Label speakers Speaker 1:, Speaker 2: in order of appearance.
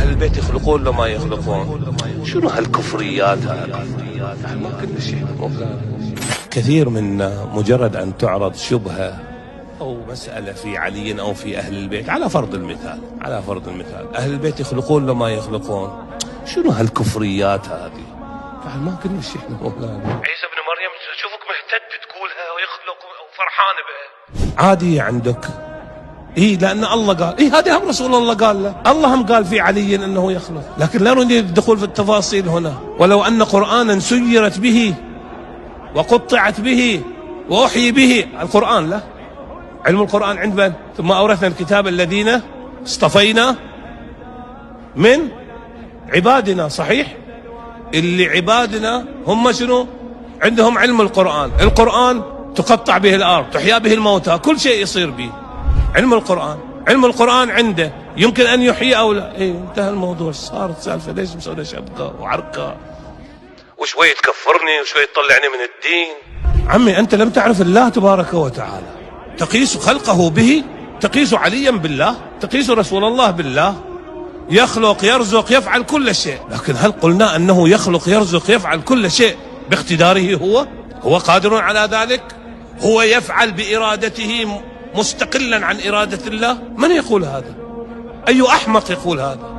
Speaker 1: أهل البيت يخلقون ولا ما يخلقون؟ شنو هالكفريات هذه؟ ما كل شيء مولانا. كثير من مجرد أن تعرض شبهة أو مسألة في علي أو في أهل البيت، على فرض المثال أهل البيت يخلقون ولا ما يخلقون؟ شنو هالكفريات هذه؟ ما كل شيء مولانا. عيسى ابن مريم تشوفك مهتد تقولها ويخلق وفرحان بها، عادية عندك. لأن الله قال، هذه هم رسول الله قال له، الله هم قال في علي أنه يخلق، لكن لا نريد الدخول في التفاصيل هنا. ولو أن قرآنا سيرت به وقطعت به وأحيي به، القرآن له علم القرآن عند من؟ ثم أورثنا الكتاب الذين اصطفينا من عبادنا. صحيح، اللي عبادنا هم شنو؟ عندهم علم القرآن. القرآن تقطع به الأرض، تحيا به الموتى، كل شيء يصير به. علم القرآن عنده يمكن أن يحيي أو لا. انتهى الموضوع، صارت سالفة ليش مسوي شبكة وعركة وشوية تكفرني وشوية تطلعني من الدين. عمي أنت لم تعرف الله تبارك وتعالى، تقيس خلقه به، تقيس عليا بالله، تقيس رسول الله بالله. يخلق يرزق يفعل كل شيء، لكن هل قلنا أنه يخلق يرزق يفعل كل شيء باقتداره؟ هو قادر على ذلك؟ هو يفعل بإرادته مستقلا عن إرادة الله؟ من يقول هذا؟ أي أحمق يقول هذا؟